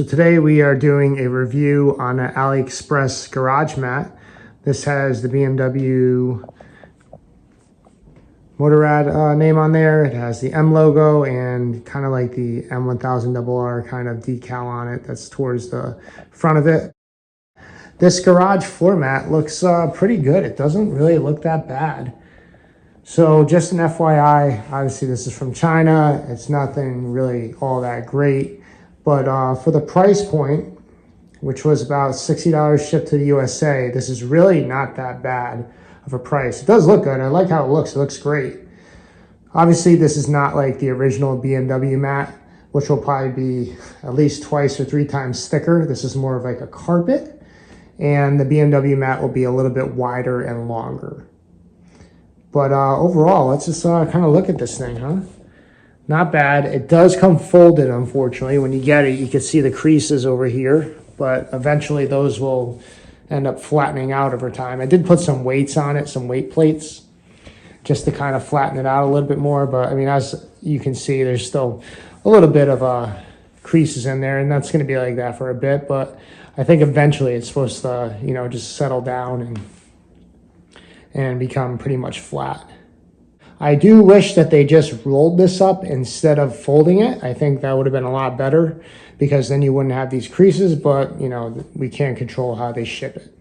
So today we are doing a review on an Aliexpress garage mat. This has the BMW Motorrad name on there. It has the M logo and kind of like the M1000rr kind of decal on it that's towards the front of it. This garage floor mat looks pretty good. It doesn't really look that bad. So just an FYI, obviously this is from China. It's nothing really all that great. But for the price point, which was about $60 shipped to the USA, this is really not that bad of a price. It does look good. I like how it looks. It looks great. Obviously, this is not like the original BMW mat, which will probably be at least twice or three times thicker. This is more of like a carpet. And the BMW mat will be a little bit wider and longer. But overall, let's just kind of look at this thing, huh? Not bad. It does come folded, unfortunately. When you get it, you can see the creases over here, but eventually those will end up flattening out over time. I did put some weights on it, some weight plates, just to kind of flatten it out a little bit more. But I mean, as you can see, there's still a little bit of creases in there, and that's going to be like that for a bit. But I think eventually it's supposed to, you know, just settle down and become pretty much flat. I do wish that they just rolled this up instead of folding it. I think that would have been a lot better because then you wouldn't have these creases, but you know, we can't control how they ship it.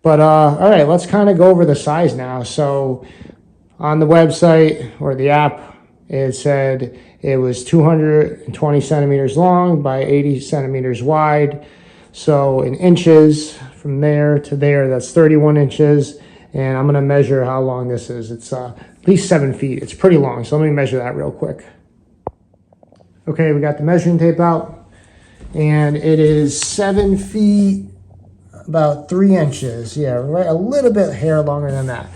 But all right, let's kind of go over the size now. So on the website or the app, it said it was 220 centimeters long by 80 centimeters wide. So in inches from there to there, that's 31 inches. And I'm gonna measure how long this is. It's at least 7 feet. It's pretty long, so let me measure that real quick. Okay, we got the measuring tape out, and it is 7 feet, about 3 inches. Yeah, right, a little bit hair longer than that,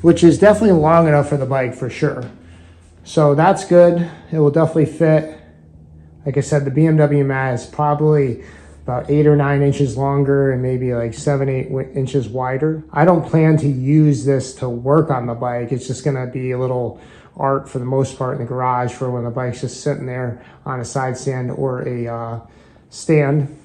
which is definitely long enough for the bike for sure. So that's good. It will definitely fit. Like I said, the BMW mat is probably about 8 or 9 inches longer and maybe like 7, 8 inches wider. I don't plan to use this to work on the bike. It's just gonna be a little art for the most part in the garage for when the bike's just sitting there on a side stand or a stand.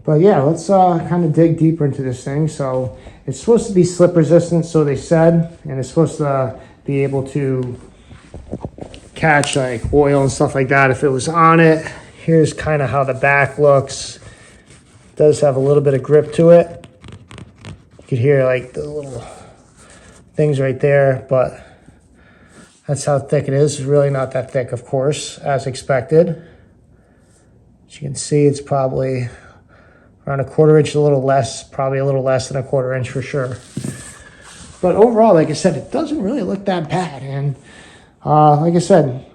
But yeah, let's kind of dig deeper into this thing. So it's supposed to be slip resistant, so they said, and it's supposed to be able to catch like oil and stuff like that if it was on it. Here's kind of how the back looks. Does have a little bit of grip to it. You could hear like the little things right there, but that's how thick it is. It's really not that thick, of course, as expected. As you can see, it's probably around 1/4 inch, a little less, probably a little less than 1/4 inch for sure. But overall, like I said, it doesn't really look that bad. And like I said,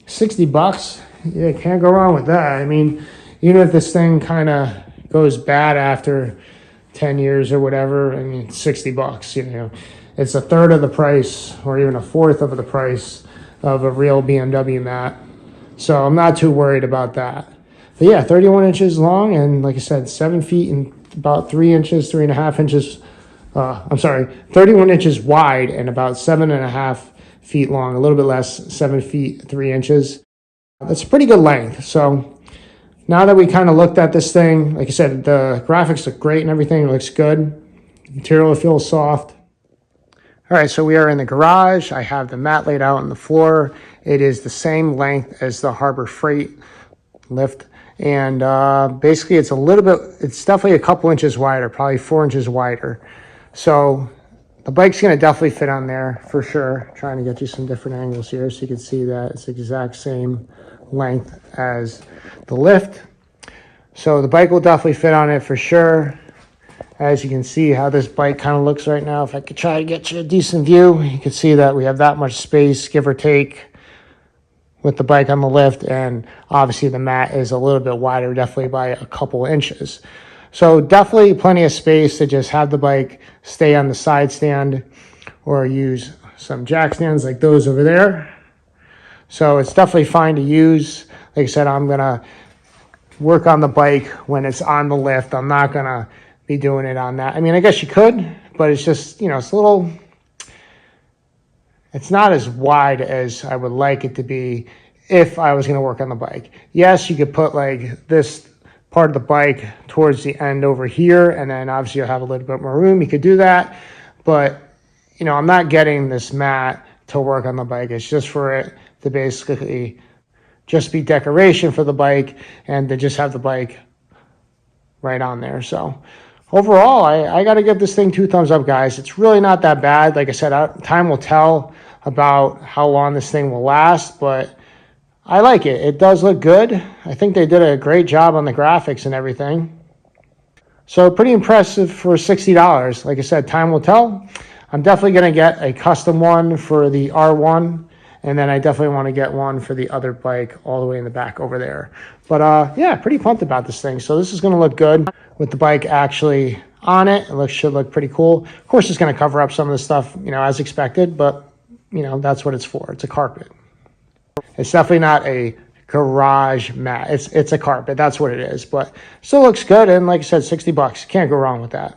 60 bucks, yeah, can't go wrong with that. I mean, even if this thing kind of goes bad after 10 years or whatever, I mean, 60 bucks, you know, it's a third of the price or even a fourth of the price of a real BMW mat. So I'm not too worried about that. But yeah, 31 inches long and like I said, 7 feet and about 3 inches, 3.5 inches, 31 inches wide and about 7.5 feet long, a little bit less, 7 feet, 3 inches. That's a pretty good length. So now that we kind of looked at this thing, like I said, the graphics look great and everything. It looks good. Material feels soft. All right, so we are in the garage. I have the mat laid out on the floor. It is the same length as the Harbor Freight lift. And basically it's definitely a couple inches wider, probably 4 inches wider. So the bike's gonna definitely fit on there for sure. Trying to get you some different angles here so you can see that it's the exact same length as the lift. So the bike will definitely fit on it for sure. As you can see how this bike kind of looks right now, if I could try to get you a decent view, you can see that we have that much space, give or take, with the bike on the lift. And obviously the mat is a little bit wider, definitely by a couple inches. So definitely plenty of space to just have the bike stay on the side stand or use some jack stands like those over there. So it's definitely fine to use. Like I said, I'm gonna work on the bike when it's on the lift. I'm not gonna be doing it on that. I mean, I guess you could, but it's just, you know, it's not as wide as I would like it to be if I was gonna work on the bike. Yes, you could put like this part of the bike towards the end over here, and then obviously you'll have a little bit more room. You could do that, but you know, I'm not getting this mat to work on the bike. It's just for it to basically just be decoration for the bike and to just have the bike right on there. So overall, I got to give this thing 2 thumbs up, guys. It's really not that bad. Like I said, time will tell about how long this thing will last, but I like it. It does look good. I think they did a great job on the graphics and everything. So pretty impressive for $60. Like I said, time will tell. I'm definitely going to get a custom one for the R1, and then I definitely want to get one for the other bike all the way in the back over there. But yeah, pretty pumped about this thing. So this is going to look good with the bike actually on it. It should look pretty cool. Of course, it's going to cover up some of the stuff, you know, as expected, but you know, that's what it's for. It's a carpet. It's definitely not a garage mat. It's a carpet. That's what it is. But still looks good. And like I said, $60. Can't go wrong with that.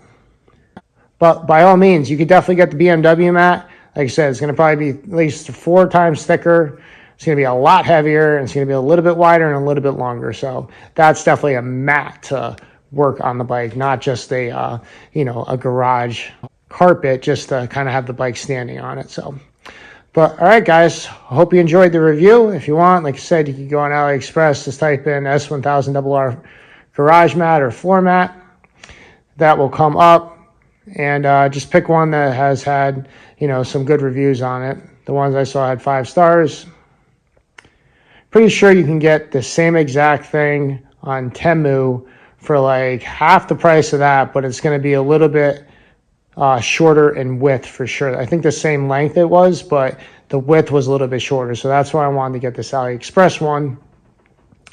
But by all means, you could definitely get the BMW mat. Like I said, it's going to probably be at least 4 times thicker. It's going to be a lot heavier, and it's going to be a little bit wider and a little bit longer. So that's definitely a mat to work on the bike, not just a you know, a garage carpet just to kind of have the bike standing on it. So. But all right, guys, I hope you enjoyed the review. If you want, like I said, you can go on Aliexpress, just type in S1000rr garage mat or floor mat. That will come up, and just pick one that has had, you know, some good reviews on it. The ones I saw had 5 stars. Pretty sure you can get the same exact thing on Temu for like half the price of that, but it's going to be a little bit shorter in width for sure. I think the same length it was, but the width was a little bit shorter. So that's why I wanted to get this AliExpress one,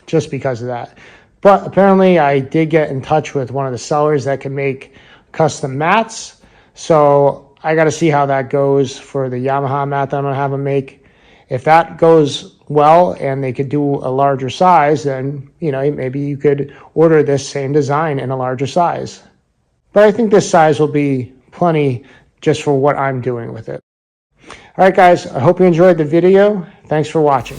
just because of that. But apparently I did get in touch with one of the sellers that can make custom mats. So I got to see how that goes for the Yamaha mat that I'm going to have them make. If that goes well and they could do a larger size, then, you know, maybe you could order this same design in a larger size. But I think this size will be plenty just for what I'm doing with it. All right, guys, I hope you enjoyed the video. Thanks for watching.